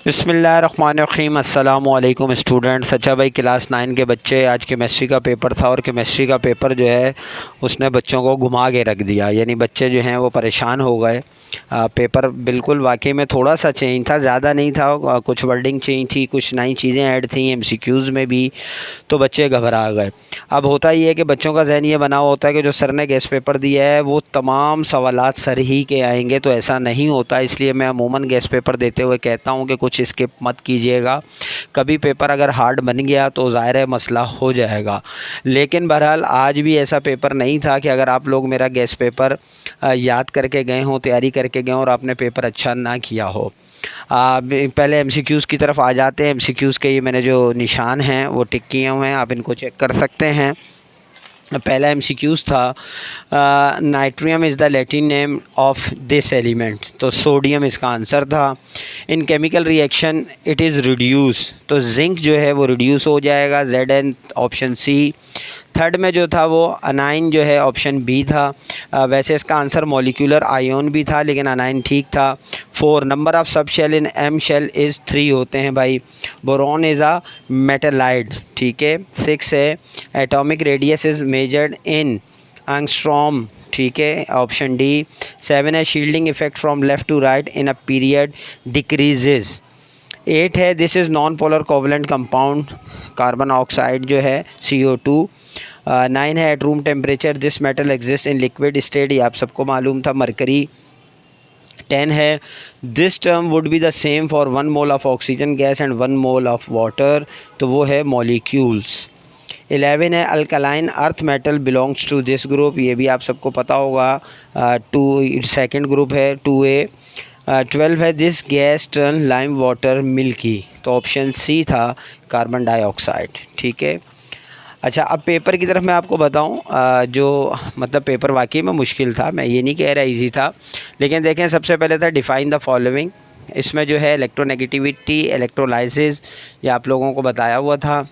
बिस्मिल्लाहिर्रहमानिर्रहीम अस्सलामुअलैकुम स्टूडेंट्स। अच्छा भाई, क्लास 9 के बच्चे, आज केमिस्ट्री का पेपर था और केमिस्ट्री का पेपर जो है उसने बच्चों को घुमा के रख दिया। यानी बच्चे जो हैं वो परेशान हो गए। पेपर बिल्कुल वाकई में थोड़ा सा चेंज था, ज़्यादा नहीं था। कुछ वर्डिंग चेंज थी, कुछ नई चीज़ें ऐड थी एमसीक्यूज़ में भी, तो बच्चे घबरा गए। अब होता ही है कि बच्चों का ज़हन ये बना होता है कि जो सर ने गेस्ट पेपर दिया है वो तमाम सवालात सर ही के आएंगे, तो ऐसा नहीं होता। इसलिए मैं अमूमन गेस्ट पेपर देते हुए कहता हूँ कि कुछ स्किप मत कीजिएगा। कभी पेपर अगर हार्ड बन गया तो ज़ाहिर है मसला हो जाएगा। लेकिन बहरहाल आज भी ऐसा पेपर नहीं था कि अगर आप लोग मेरा गेस्ट पेपर याद करके गए हों, तैयारी करके गए और आपने पेपर अच्छा ना किया हो। पहले एमसीक्यूज़ की तरफ आ जाते हैं। एमसीक्यूज़ के ये मैंने जो निशान हैं वो टिक किए हुए हैं, आप इनको चेक कर सकते हैं। पहला एमसीक्यूज़ था, natrium is the Latin name of this element, तो सोडियम इसका आंसर था। In chemical reaction it is reduce, तो जिंक जो है वो रिड्यूस हो जाएगा, ZN ऑप्शन सी। थर्ड में जो था वो अनाइन जो है ऑप्शन बी था। वैसे इसका आंसर मॉलिक्यूलर आयोन भी था लेकिन अनाइन ठीक था। 4 number of sub shell in M shell is 3 होते हैं भाई। बोरॉन इज़ अ मेटेलाइड, ठीक है। 6 है atomic radius is measured in angstrom, ठीक है, ऑप्शन डी। 7 है shielding effect from left to right in a period decreases. 8 है this is non polar covalent compound, carbon oxide जो है CO2। 9 है at room temperature this metal exist in liquid state, ये आप सबको मालूम था, मरकरी। 10 है this term would be the same for 1 mole of oxygen gas and 1 mole of water, तो वो है मॉलिक्यूल्स। 11 है alkaline earth metal belongs to this group, ये भी आप सबको पता होगा, 2 सेकेंड ग्रुप है 2A। 12 है this gas turn lime water milky, तो ऑप्शन सी था कार्बन डाइऑक्साइड, ठीक है। अच्छा, अब पेपर की तरफ मैं आपको बताऊं, जो मतलब पेपर वाकई में मुश्किल था, मैं ये नहीं कह रहा इजी था, लेकिन देखें सबसे पहले था डिफ़ाइन द फॉलोइंग। इसमें जो है इलेक्ट्रोनेगेटिविटी, इलेक्ट्रोलाइसिस, ये आप लोगों को बताया हुआ था।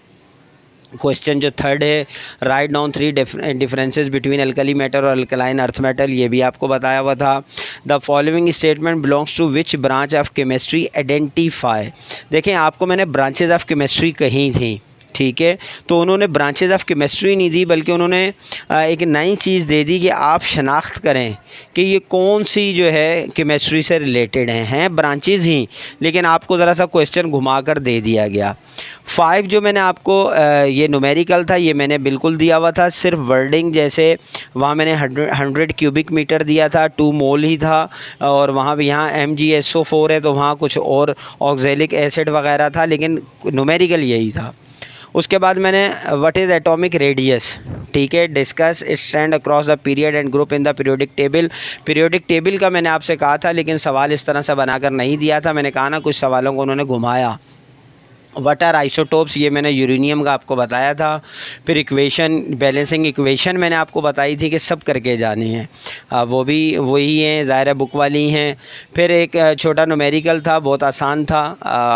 क्वेश्चन जो थर्ड है write down 3 differences between alkali metal और अल्कलाइन अर्थ मेटल, ये भी आपको बताया हुआ था। The following statement belongs to which branch of chemistry identify. देखें आपको मैंने ब्रांचेज ऑफ केमिस्ट्री कही थी, ठीक है, तो उन्होंने ब्रांचेज ऑफ केमिस्ट्री नहीं दी बल्कि उन्होंने एक नई चीज़ दे दी कि आप शनाख्त करें कि ये कौन सी जो है केमिस्ट्री से रिलेटेड हैं ब्रांचेज ही, लेकिन आपको ज़रा सा क्वेश्चन घुमा कर दे दिया गया। 5 जो मैंने आपको ये न्यूमेरिकल था, ये मैंने बिल्कुल दिया हुआ था, सिर्फ वर्डिंग जैसे वहाँ मैंने 100 क्यूबिक मीटर दिया था, 2 मोल ही था, और वहाँ भी यहाँ MgSO4 है तो वहाँ कुछ और ऑक्जेलिक एसिड वगैरह था, लेकिन न्यूमेरिकल यही था। उसके बाद मैंने व्हाट इज़ एटॉमिक रेडियस, ठीक है, discuss stand across the period and group in the periodic table. Periodic table का मैंने आपसे कहा था लेकिन सवाल इस तरह से बनाकर नहीं दिया था, मैंने कहा ना कुछ सवालों को उन्होंने घुमाया। व्हाट आर आइसोटोप्स, ये मैंने यूरेनियम का आपको बताया था। फिर इक्वेशन, बैलेंसिंग इक्वेशन मैंने आपको बताई थी कि सब करके जाने हैं, वो भी वही हैं, ज़ाहिर है बुक वाली हैं। फिर एक छोटा न्यूमेरिकल था, बहुत आसान था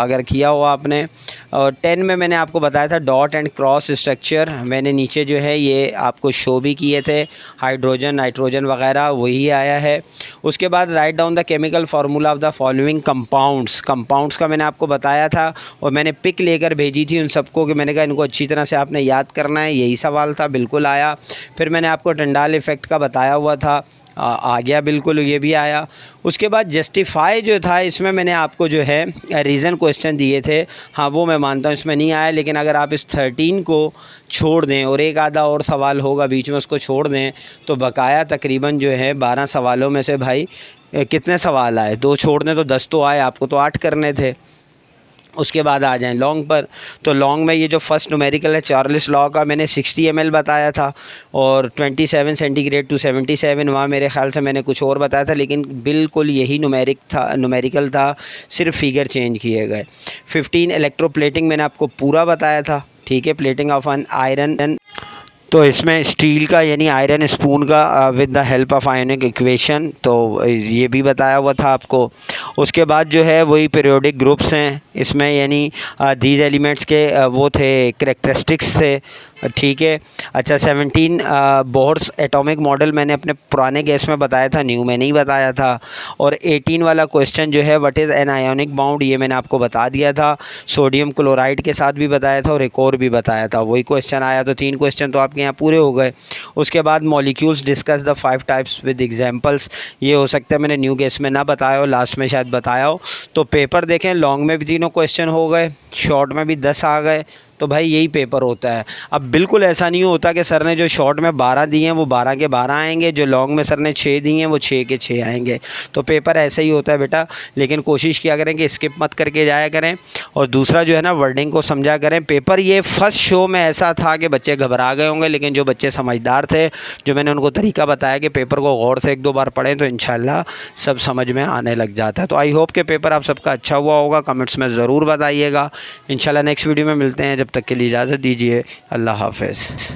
अगर किया हुआ आपने। और 10 में मैंने आपको बताया था डॉट एंड क्रॉस स्ट्रक्चर, मैंने नीचे जो है ये आपको शो भी किए थे, हाइड्रोजन नाइट्रोजन वगैरह वही आया है। उसके बाद write down the chemical formula of the following compounds, compounds का मैंने आपको बताया था और मैंने पिक लेकर भेजी थी उन सबको कि मैंने कहा इनको अच्छी तरह से आपने याद करना है, यही सवाल था, बिल्कुल आया। फिर मैंने आपको टंडाल इफ़ेक्ट का बताया हुआ था, आ गया बिल्कुल, ये भी आया। उसके बाद जस्टिफाई जो था, इसमें मैंने आपको जो है रीज़न क्वेश्चन दिए थे, हाँ वो मैं मानता हूँ इसमें नहीं आया, लेकिन अगर आप इस 13 को छोड़ दें और एक आधा और सवाल होगा बीच में उसको छोड़ दें तो बकाया तकरीबन जो है 12 सवालों में से भाई कितने सवाल आए, 2 छोड़ दें तो 10 तो आए, आपको तो 8 करने थे। उसके बाद आ जाएं लॉन्ग पर, तो लॉन्ग में ये जो फर्स्ट न्यूमेरिकल है चार्ल्स लॉ का, मैंने 60 ml बताया था और 27 सेंटीग्रेड टू 77, वहाँ मेरे ख्याल से मैंने कुछ और बताया था, लेकिन बिल्कुल यही न्यूमेरिकल था, सिर्फ फिगर चेंज किए गए। 15 इलेक्ट्रोप्लेटिंग मैंने आपको पूरा बताया था, ठीक है, प्लेटिंग ऑफ एन आयरन, तो इसमें स्टील का यानी आयरन स्पून का with the help of ionic equation, तो ये भी बताया हुआ था आपको। उसके बाद जो है वही पीरियोडिक ग्रुप्स हैं इसमें, यानी दीज एलिमेंट्स के वो थे करेक्टरिस्टिक्स थे, ठीक है। अच्छा 17 बोर्स एटॉमिक मॉडल मैंने अपने पुराने केस में बताया था, न्यू में नहीं बताया था। और 18 वाला क्वेश्चन जो है what is an ionic bound, ये मैंने आपको बता दिया था। सोडियम क्लोराइड के साथ भी बताया था और एक और भी बताया था, वही क्वेश्चन आया। तो 3 क्वेश्चन तो आपके यहाँ पूरे हो गए। उसके बाद molecules discuss the 5 types with examples, ये हो सकता है मैंने न्यू केस में ना बताया हो, लास्ट में शायद बताया हो। तो पेपर देखें, लॉन्ग में भी तीनों क्वेश्चन हो गए, शॉर्ट में भी 10 आ गए। तो भाई यही पेपर होता है। अब बिल्कुल ऐसा नहीं होता कि सर ने जो शॉर्ट में 12 दिए हैं वो 12 के 12 आएंगे, जो लॉन्ग में सर ने 6 दिए हैं वो 6 के 6 आएंगे। तो पेपर ऐसे ही होता है बेटा, लेकिन कोशिश किया करें कि स्किप मत करके जाया करें। और दूसरा जो है ना, वर्डिंग को समझा करें। पेपर ये फर्स्ट शो में ऐसा था कि बच्चे घबरा गए होंगे, लेकिन जो बच्चे समझदार थे, जो मैंने उनको तरीका बताया कि पेपर को गौर से 1-2 बार पढ़ें, तो इंशाल्लाह सब समझ में आने लग जाता है। तो आई होप कि पेपर आप सबका अच्छा हुआ होगा। कमेंट्स में ज़रूर बताइएगा। इंशाल्लाह नेक्स्ट वीडियो में मिलते हैं, जब तक के लिए इजाज़त दीजिए। अल्लाह हाफ़िज़।